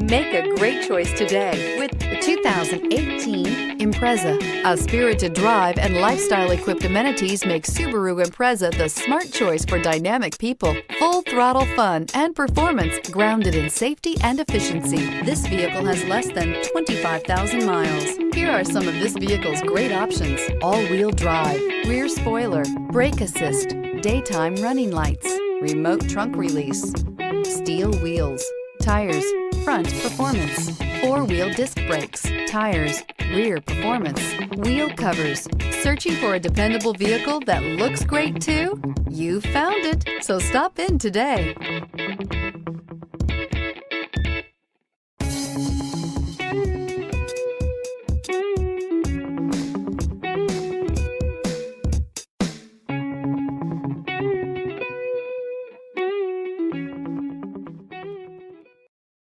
Make a great choice today with the 2018 Impreza. A spirited drive and lifestyle-equipped amenities make Subaru Impreza the smart choice for dynamic people. Full throttle fun and performance grounded in safety and efficiency. This vehicle has less than 25,000 miles. Here are some of this vehicle's great options: all-wheel drive, rear spoiler, brake assist, daytime running lights, remote trunk release, steel wheels, tires, front performance, four-wheel disc brakes, tires, rear performance, wheel covers. Searching for a dependable vehicle that looks great too? You found it, so stop in today.